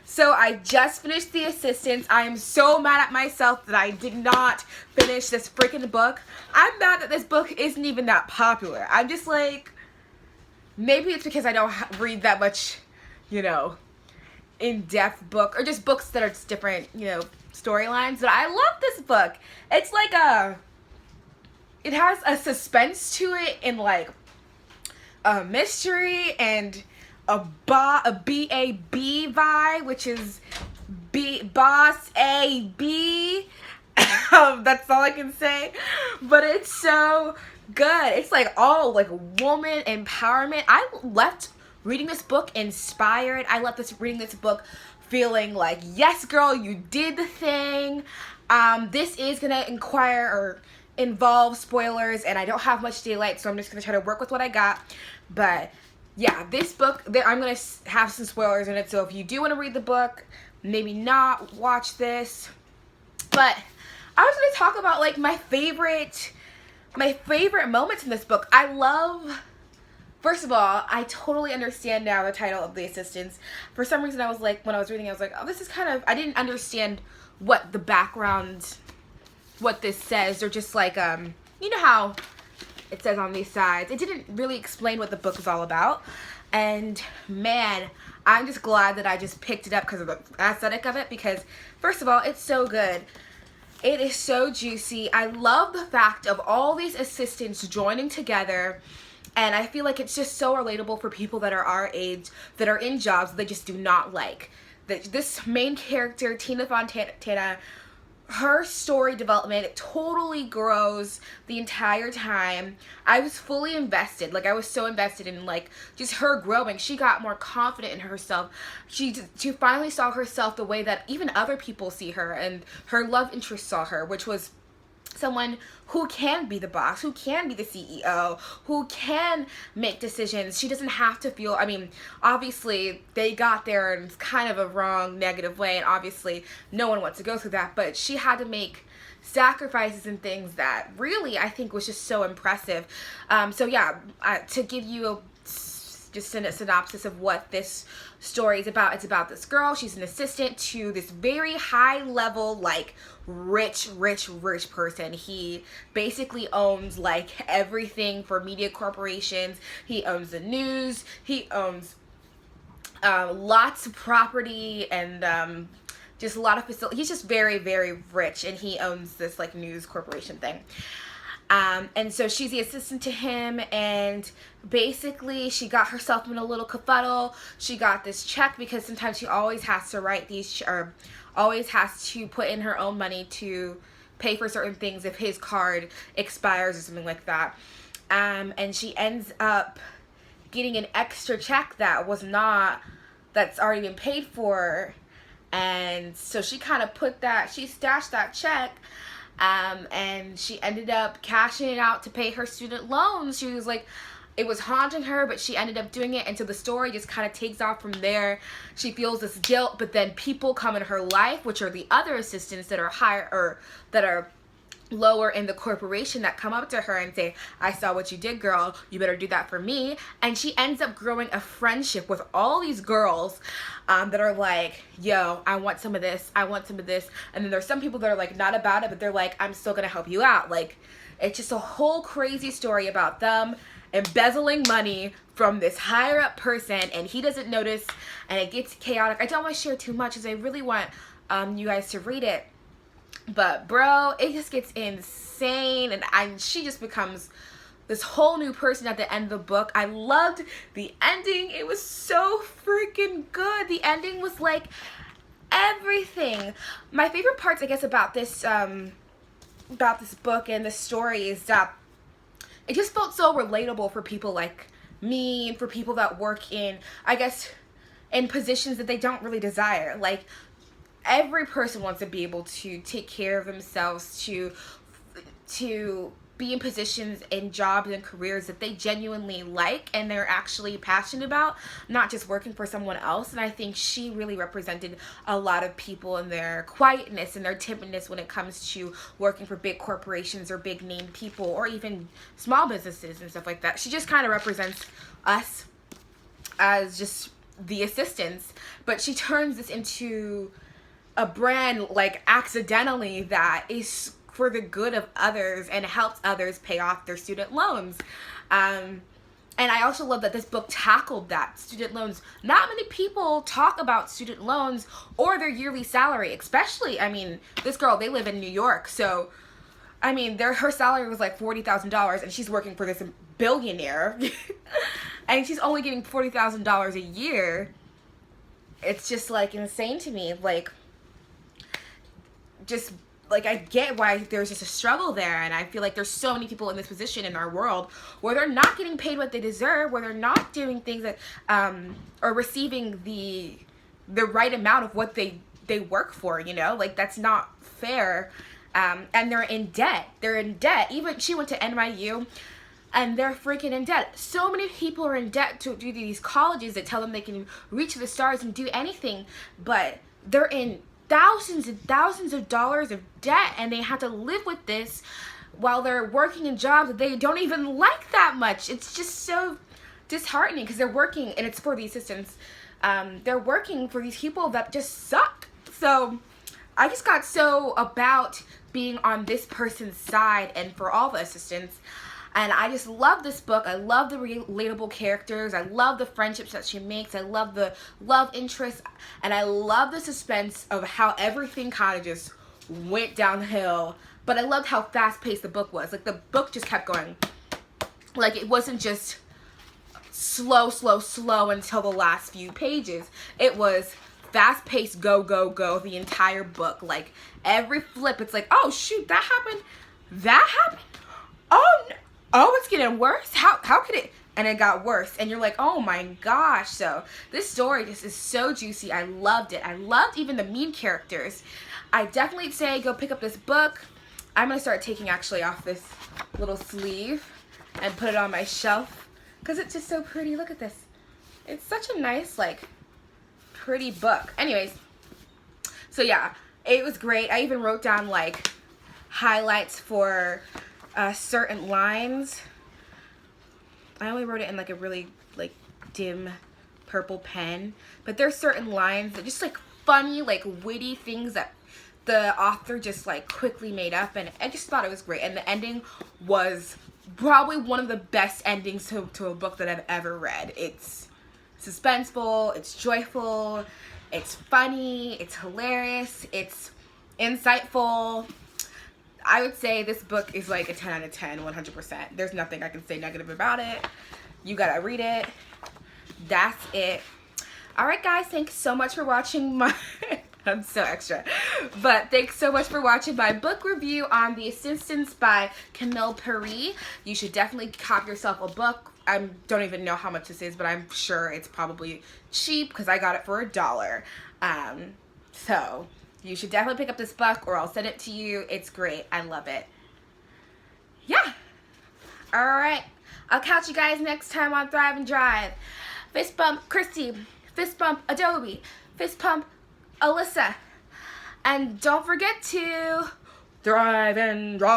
So I just finished The Assistants. I am so mad at myself that I did not finish this freaking book. I'm mad that this book isn't even that popular. I'm just like, maybe it's because I don't read that much, in-depth book, or just books that are just different, storylines. But I love this book. It's like it has a suspense to it, and like a mystery, and a B-A-B vibe, which is boss A-B. That's all I can say. But it's so good. It's like all like woman empowerment. I left reading this book inspired. I left reading this book feeling like, yes, girl, you did the thing. This is gonna involve spoilers, and I don't have much daylight, so I'm just gonna try to work with what I got. But yeah, this book, I'm going to have some spoilers in it, so if you do want to read the book, maybe not watch this. But I was going to talk about, like, my favorite moments in this book. First of all, I totally understand now the title of The Assistants. For some reason, I was like, when I was reading, I was like, oh, this is kind of, I didn't understand what the background, what this says, or just like, you know how it says on these sides. It didn't really explain what the book is all about. And man, I'm just glad that I just picked it up because of the aesthetic of it. Because first of all, it's so good. It is so juicy. I love the fact of all these assistants joining together. And I feel like it's just so relatable for people that are our age, that are in jobs they just do not like. This main character, Tina Fontana, her story development, it totally grows the entire time. I was fully invested. Like, I was so invested in, like, just her growing. She got more confident in herself. She finally saw herself the way that even other people see her, and her love interest saw her, which was someone who can be the boss, who can be the CEO, who can make decisions. She doesn't have to feel, I mean, obviously they got there in kind of a wrong, negative way, and obviously no one wants to go through that, but she had to make sacrifices and things that really I think was just so impressive. So yeah, to give you just a synopsis of what this story is about. It's about this girl. She's an assistant to this very high level, like, rich person. He basically owns like everything for media corporations. He owns the news. He owns lots of property, and just a lot of facilities. He's just very rich, and he owns this like news corporation thing. And so she's the assistant to him, and basically she got herself in a little kerfuddle. She got this check because sometimes she always has to write these, or always has to put in her own money to pay for certain things if his card expires or something like that. And she ends up getting an extra check that's already been paid for. And so she kind of she stashed that check. And she ended up cashing it out to pay her student loans. She was like, it was haunting her, but she ended up doing it, and so the story just kind of takes off from there. She feels this guilt, but then people come in her life, which are the other assistants that are higher, or that are lower in the corporation, that come up to her and say, I saw what you did, girl, you better do that for me. And she ends up growing a friendship with all these girls that are like, yo, I want some of this, I want some of this. And then there's some people that are like not about it, but they're like, I'm still gonna help you out. Like, it's just a whole crazy story about them embezzling money from this higher up person, and he doesn't notice, and it gets chaotic. I don't want to share too much because I really want you guys to read it. But bro, it just gets insane, and she just becomes this whole new person at the end of the book. I loved the ending. It was so freaking good. The ending was like everything. My favorite parts, I guess, about this book and this story is that it just felt so relatable for people like me, and for people that work in, I guess, in positions that they don't really desire. Like, every person wants to be able to take care of themselves, to be in positions in jobs and careers that they genuinely like and they're actually passionate about, not just working for someone else. And I think she really represented a lot of people in their quietness and their timidness when it comes to working for big corporations or big name people or even small businesses and stuff like that. She just kind of represents us as just the assistants, but she turns this into a brand like accidentally that is for the good of others and helps others pay off their student loans. And I also love that this book tackled that, student loans. Not many people talk about student loans or their yearly salary, especially, I mean, this girl, they live in New York, so, I mean, her salary was like $40,000, and she's working for this billionaire, and she's only getting $40,000 a year. It's just, like, insane to me, like, just, like, I get why there's just a struggle there, and I feel like there's so many people in this position in our world where they're not getting paid what they deserve, where they're not doing things that, or receiving the right amount of what they work for, you know? Like, that's not fair, and they're in debt. They're in debt. Even, she went to NYU, and they're freaking in debt. So many people are in debt to do these colleges that tell them they can reach the stars and do anything, but they're in thousands and thousands of dollars of debt, and they have to live with this while they're working in jobs that they don't even like that much. It's just so disheartening because they're working, and it's for the assistants, they're working for these people that just suck. So I just got so about being on this person's side and for all the assistants. And I just love this book. I love the relatable characters. I love the friendships that she makes. I love the love interest. And I love the suspense of how everything kind of just went downhill. But I loved how fast-paced the book was. Like, the book just kept going. Like, it wasn't just slow, slow, slow until the last few pages. It was fast-paced, go, go, go, the entire book. Like, every flip, it's like, oh, shoot, that happened? That happened? Oh, no. Oh, it's getting worse? How could it? And it got worse. And you're like, oh my gosh. So this story just is so juicy. I loved it. I loved even the mean characters. I definitely say go pick up this book. I'm going to start taking actually off this little sleeve and put it on my shelf because it's just so pretty. Look at this. It's such a nice, like, pretty book. Anyways, so yeah, it was great. I even wrote down, like, highlights for certain lines. I only wrote it in like a really like dim purple pen, but there's certain lines that just like funny, like witty things that the author just like quickly made up, and I just thought it was great. And the ending was probably one of the best endings to a book that I've ever read. It's suspenseful, it's joyful, it's funny, it's hilarious, it's insightful. I would say this book is like a 10 out of 10, 100%. There's nothing I can say negative about it. You gotta read it. That's it. Alright guys, thanks so much for watching my... I'm so extra. But thanks so much for watching my book review on The Assistants by Camille Paris. You should definitely cop yourself a book. I don't even know how much this is, but I'm sure it's probably cheap because I got it for $1. So... you should definitely pick up this book, or I'll send it to you. It's great. I love it. Yeah. All right. I'll catch you guys next time on Thrive and Drive. Fist bump Christy. Fist bump Adobe. Fist pump Alyssa. And don't forget to thrive and drive.